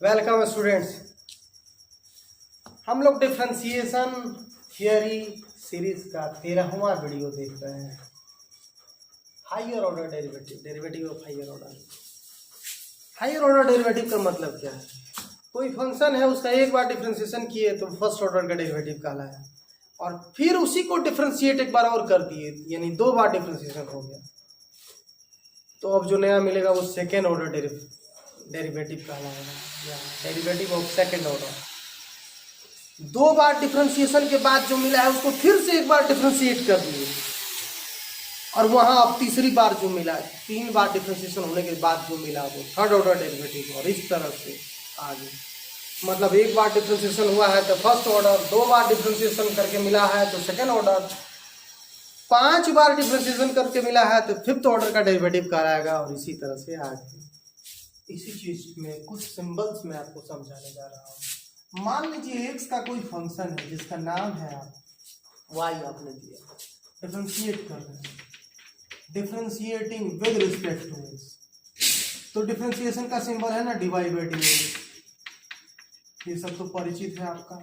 Welcome students. हम लोग differentiation theory series का 13वां वीडियो देख रहे हैं। Higher order derivative, derivative of higher order. Higher order derivative का मतलब क्या है? कोई फंक्शन है, उसका एक बार डिफरेंशिएशन किए तो फर्स्ट ऑर्डर का डेरिवेटिव कहलाया, और फिर उसी को डिफरेंशिएट एक बार और कर दिए, यानी दो बार डिफरेंशिएशन हो गया, तो अब जो नया मिलेगा वो सेकेंड ऑर्डर डेरिवेटिव कहलाएगा, या डेरिवेटिव ऑफ सेकेंड ऑर्डर। दो बार डिफरेंशिएशन के बाद जो मिला है उसको फिर से एक बार डिफरेंशिएट कर दिए, और वहां अब तीसरी बार जो मिला, तीन बार डिफरेंशिएशन होने के बाद जो मिला वो थर्ड ऑर्डर डेरिवेटिव। और इस तरह से आगे, मतलब एक बार डिफरेंशिएशन हुआ है तो फर्स्ट ऑर्डर, दो बार डिफरेंशिएशन करके मिला है तो सेकेंड ऑर्डर, पांच बार डिफरेंशिएशन करके मिला है तो फिफ्थ ऑर्डर का डेरिवेटिव कहलाएगा, और इसी तरह से आगे। इसी चीज में कुछ सिंबल्स में आपको समझाने जा रहा हूँ। मान लीजिए x का कोई फंक्शन है जिसका नाम है आप y आपने दिया, डिफरेंशिएट कर रहे हैं, differentiating with respect to x, तो डिफरेंशिएशन का सिंबल है ना डिवाइड बाई डी। ये सब तो परिचित है आपका।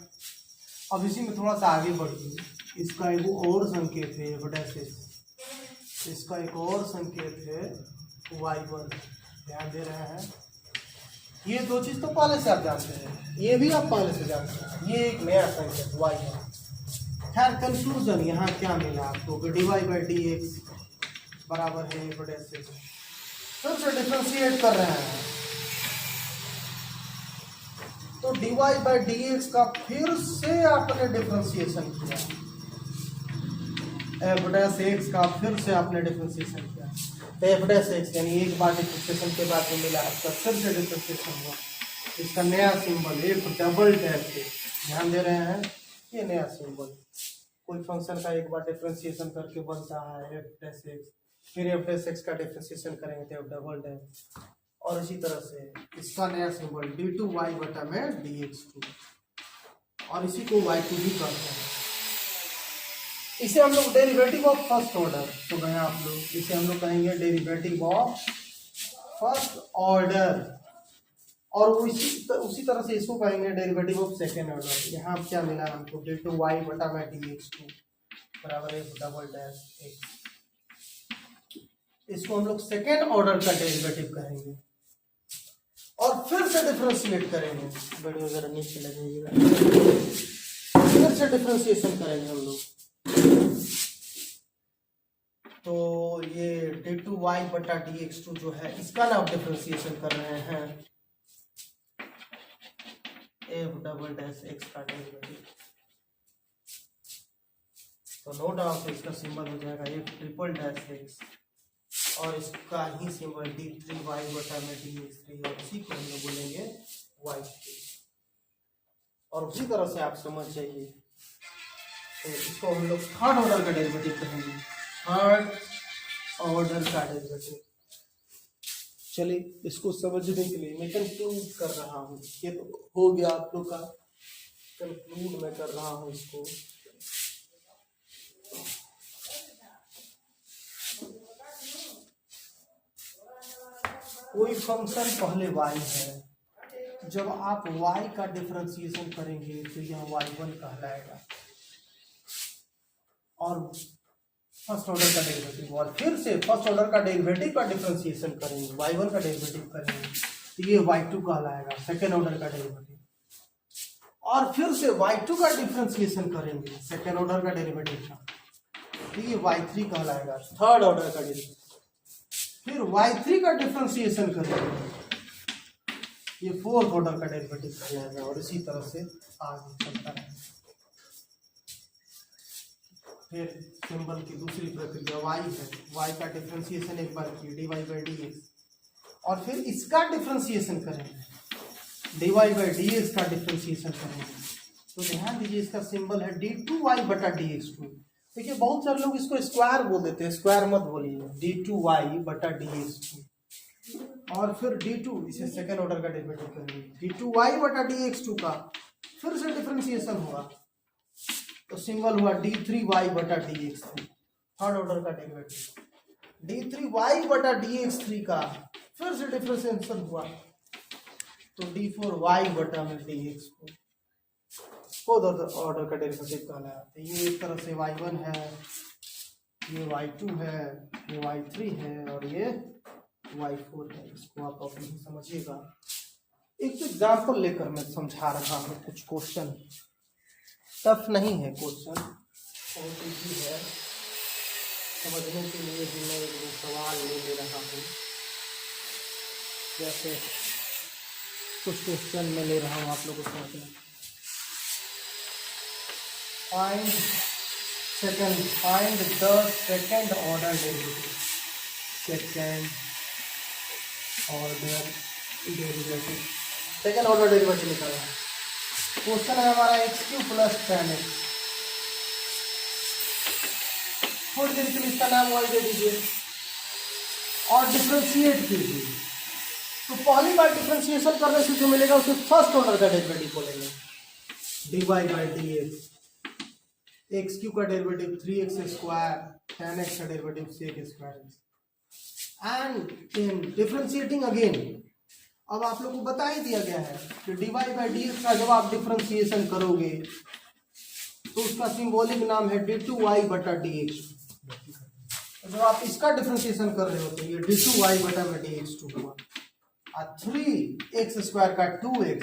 अब इसी में थोड़ा सा आगे बढ़िए, इसका एक और संकेत है इसका एक और संकेत है y1, ध्यान दे रहे हैं। ये दो चीज तो पहले से आप जानते हैं, ये भी आप पहले से जानते हैं, ये एक नया संकेत y है। खैर कंक्लूजन यहाँ क्या मिला आपको कि डिवाइड बाई डी एक्स बराबर है फिर से डिफरेंशिएट कर रहे हैं, तो डिवाइड बाई डी एक्स का फिर से आपने डिफरेंशिएशन किया, एफ डैश एक्स का फिर से आपने डिफरेंशिएशन किया, एफ डैश एक्स यानी एक बार डिफरेंशिएशन के बाद जो मिला आपका फिर से डिफरेंशिएशन हुआ। इसका नया symbol F double dash x, ध्यान दे रहे हैं, ये नया सिंबल। कोई फंक्शन का एक बार डिफरेंशिएशन करके बनता है एफ डैश एक्स, फिर एफ डैश एक्स का डिफरेंशिएशन करेंगे तो एफ डबल डैश, और इसी तरह से इसका नया सिंबल डी टू वाई बटा में डी एक्स टू, और इसी को वाई टू भी कहते हैं। इसे हम लोग डेरिवेटिव ऑफ फर्स्ट ऑर्डर, तो गए आप लोग, इसे हम लोग कहेंगे डेरिवेटिव ऑफ फर्स्ट ऑर्डर, और उसी तरह से इसको कहेंगे डेरिवेटिव ऑफ सेकेंड ऑर्डर। यहाँ क्या मिला हमको, डी टू वाई बटा में डी एक्स टू बराबर एफ डबल डैश एक्स। इसको हम लोग सेकेंड ऑर्डर का डेरिवेटिव कहेंगे, और फिर से डिफरेंशिएट करेंगे, वीडियो वगैरह नीचे लगेगा, फिर से डिफरेंशिएशन करेंगे हम लोग। तो ये डी टू वाई बटा डी एक्स टू जो है, इसका ना आप डिफरेंशिएशन कर रहे हैं एफ डबल डैश एक्स का डेरिवेटिव, तो नो डाउट इसका सिंबल हो जाएगा एफ ट्रिपल डैश एक्स, और इसका ही सिंबल डी थ्री वाई बटा में डी एक्स थ्री, और इसी को हम लोग बोलेंगे वाई थ्री। और उसी तरह से आप समझ जाइए, तो इसको हम लोग थर्ड ऑर्डर का डेरिवेटिव कहेंगे, थर्ड ऑर्डर का डेरिवेटिव। चलिए इसको समझने के लिए मैं कंक्लूड कर रहा हूँ, ये तो हो गया आप लोग का, कंक्लूड मैं कर रहा हूँ इसको। कोई फंक्शन पहले y है, जब आप y का डिफरेंशिएशन करेंगे तो यह y1 कहलाएगा, और फर्स्ट ऑर्डर का डेरिवेटिव, और फिर से फर्स्ट ऑर्डर का डेरिवेटिव का डिफरेंशिएशन करेंगे, y1 का डेरिवेटिव करेंगे तो ये y2 कहलाएगा, सेकेंड ऑर्डर का डेरिवेटिव, और फिर से y2 का डिफरेंशिएशन करेंगे सेकेंड ऑर्डर का डेरिवेटिव का, तो ये y3 कहलाएगा, थर्ड ऑर्डर का डेरिवेटिव। फिर y3 का डिफरेंशिएशन करेंगे, ये फोर्थ ऑर्डर का डेरिवेटिव कहलाएगा, और इसी तरह से आगे चलता है। फिर सिंबल की दूसरी प्रक्रिया y है, y का डिफरेंशिएशन एक बार किए d y by d x, और फिर इसका डिफरेंशिएशन करेंगे, d y by d x का डिफरेंशिएशन करेंगे। तो ध्यान दीजिए इसका सिंबल है डी टू वाई बटा डी एक्स टू। देखिए बहुत सारे लोग इसको स्क्वायर बोल देते हैं, स्क्वायर मत बोलिए, डी टू वाई बटा डी एक्स टू, और फिर डी टू, इसे सेकेंड ऑर्डर का डेरिवेटिव करेंगे, डी टू वाई बटा डी एक्स टू का फिर से डिफरेंशिएशन हुआ, तो सिंबल हुआ डी थ्री वाई बटा d x three, third order का डेरिवेटिव, डी थ्री वाई बटा डी एक्स थ्री का फिर से डिफरेंशिएशन हुआ, तो d4y बटा में dx को ऑर्डर का डेरिवेटिव कहलाता है। ये एक तरह से y1 है, ये y2 है, ये y3 है और ये y4 है। इसको आप अपने ही समझिएगा। एक एग्जाम्पल लेकर मैं समझा रहा हूँ। कुछ क्वेश्चन टफ नहीं है, क्वेश्चन बहुत ईजी है समझने के लिए भी। मैं एक सवाल ले रहा हूँ, जैसे कुछ क्वेश्चन में ले रहा हूँ आप लोगों को समझना। Find the second order derivative. Second order derivative निकालना है। क्वेश्चन है हमारा x³ प्लस 10x। थोड़ी देर के लिए इसका नाम y दे दीजिए और डिफ्रेंशिएट कीजिए। तो पहली बार डिफ्रेंशिएशन करने से जो मिलेगा उसे फर्स्ट ऑर्डर का डेरिवेटिव बोलेंगे। dy बाई dx, x³ का डेरिवेटिव 3x², 10x का derivative sec²। And in differentiating again, अब आप लोगों को बता ही दिया गया है कि dy बाई dx का जब आप डिफ्रेंशिएशन करोगे तो उसका सिंबॉलिक नाम है d2y बटा dx। जब आप इसका डिफ्रेंशिएशन कर रहे हो तो ये d2y बटा में dx2 हुआ, और 3x² का 2x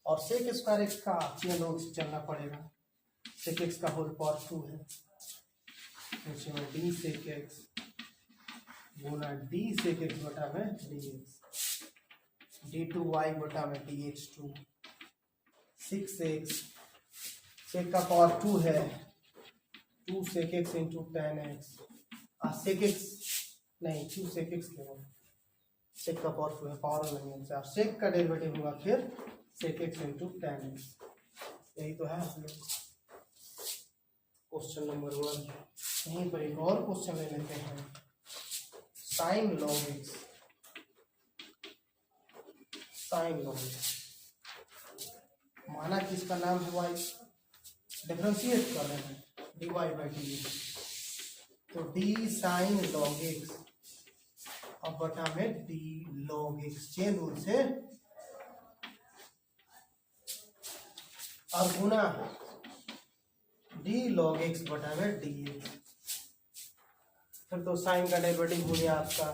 और sec² का चेन रूल से चलना पड़ेगा। sec x का होल पावर 2 है, तो d sec x गुना d sec x बटा में dx, d2y बटा में dx2, 6x sec का पावर 2 है, 2 sec x into 10x, sec x नहीं 2 sec x केवल, sec का पावर 2 है, पावर नहीं है, और sec का डेरिवेटिव होगा फिर sec x इंटू 10x। यही तो है हम लोग क्वेश्चन नंबर 1। यहीं पर एक और क्वेश्चन ले लेते हैं। Sign log x, sign log x माना कि इसका नाम है y, डिफरेंशिएट कर रहे हैं dy बाई dx, तो d साइन लॉग x और बटा में d log x chain rule से, और गुना d लॉग x बटा में dx। फिर तो साइन का डेरिवेटिव हो गया आपका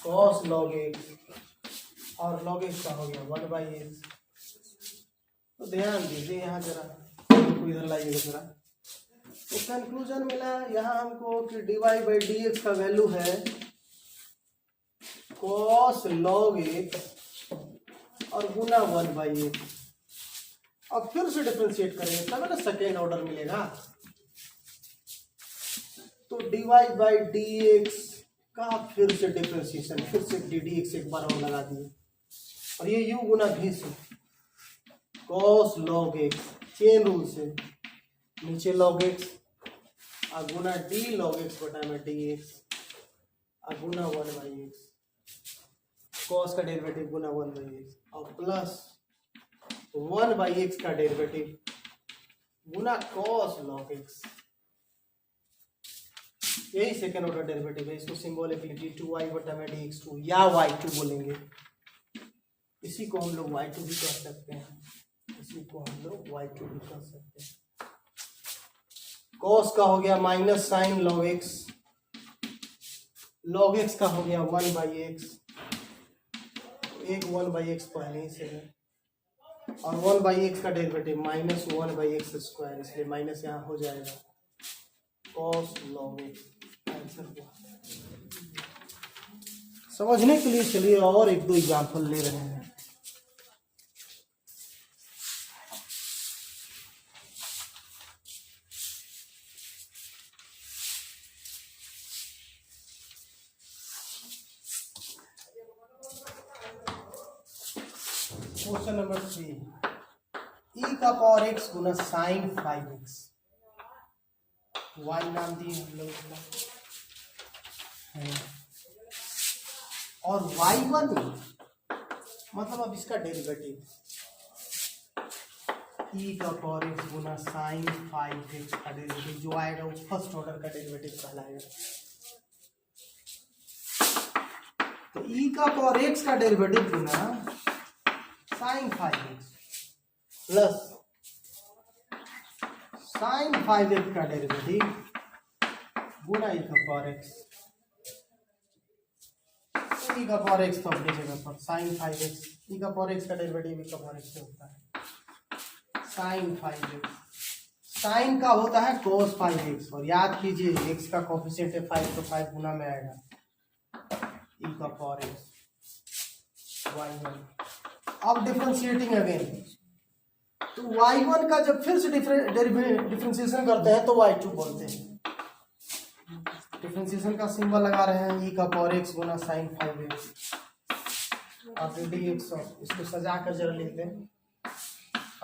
cos log x और log x का हो गया 1 बाई एक्स। तो ध्यान दीजिए यहाँ जरा, इधर लाइएगा जरा। तो कंक्लूजन मिला यहाँ हमको कि dy बाई dx का वैल्यू है cos log x और गुना 1 बाई एक्स। अब फिर से डिफरेंशिएट करेंगे तब ना सेकेंड ऑर्डर मिलेगा। तो dy बाई dx का फिर से डिफरेंशिएशन, फिर से dx एक बार और लगा दिए, और ये u गुना v से cos log x chain rule से नीचे log x और गुना d log x बटा में dx और गुना 1 बाई x, cos का डेरिवेटिव गुना 1 बाई x और प्लस 1 बाई एक्स का डेरिवेटिव गुना cos log x। यही सेकेंड ऑर्डर डेरिवेटिव है। इसको सिंबॉलिकली d2y बटा में dx2 या y2 बोलेंगे। इसी को हम लोग y2 भी कह सकते हैं, इसी को हम लोग y2 भी कह सकते हैं। cos का हो गया minus sine log x, log x का हो गया 1 बाई एक्स, एक 1 बाई एक्स पहले ही से है, और 1 बाई एक्स का derivative minus 1 by x square, इसलिए माइनस यहाँ हो जाएगा cos log x। समझने के लिए चलिए और एक दो एग्जाम्पल ले रहे हैं। क्वेश्चन नंबर 3, e का पावर x गुना साइन 5x, y नाम दिए हम लोग इसका, और y1 मतलब अब इसका डेरिवेटिव e का पावर x गुना साइन 5x का डेरिवेटिव जो आएगा वो फर्स्ट ऑर्डर का डेरिवेटिव कहलाएगा। तो e का पावर x का डेरिवेटिव गुना sine 5x plus sine 5x का डेरिवेटिव गुना e का पावर x, e का पावर x तो अपनी जगह पर साइन 5x, e का पावर x का डेरिवेटिव e का पावर x से होता है साइन 5x, साइन का होता है cos 5x, और याद कीजिए x का कोफिशिएंट है 5 तो 5 गुना में आएगा e का पावर x y1। अब डिफरेंशिएटिंग अगेन, तो y1 का जब फिर से डिफरेंशिएशन करते हैं तो y2 बोलते हैं। डिफरेंशिएशन का सिंबल लगा रहे हैं e का पावर x गुना साइन 5x, अब dx, इसको सजा कर जरा लिखते हैं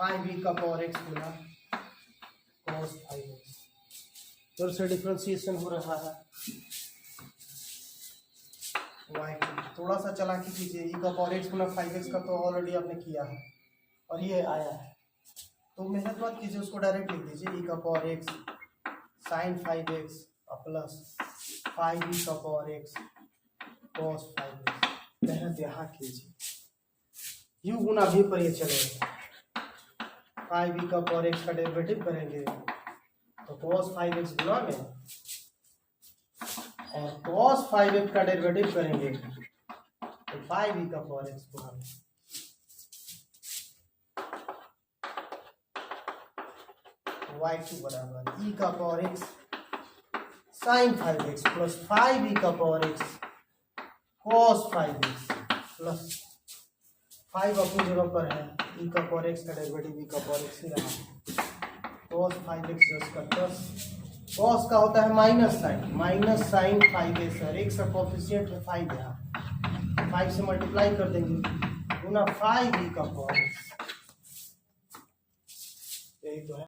5e का पावर x गुना cos 5x। फिर से डिफरेंशिएशन हो रहा है y2, थोड़ा सा चालाकी कीजिए, e का पावर x गुना 5x का तो ऑलरेडी आपने किया है और ये आया है, तो मेहनत मत कीजिए, उसको डायरेक्ट लिख दीजिए e का power x sign 5x plus 5e का पावर x cos 5x। मेहनत यहाँ कीजिए, u गुना v पर ये चलेगा, 5e का पावर x का डेरिवेटिव करेंगे तो cos 5x गुना में, और cos 5x का डेरिवेटिव करेंगे तो 5e का पावर x गुना में। y2 बराबर e का power x sign 5x plus 5e का power x cos 5x plus 5 अपनी जगह पर है, e का पावर x का डेरिवेटिव e का पावर x ही रहा, cos 5x का प्लस, cos का होता है माइनस साइन 5x, और x का कोफिशिएंट है 5, यहाँ 5 से मल्टीप्लाई कर देंगे गुना 5e का पावर x, यही तो है।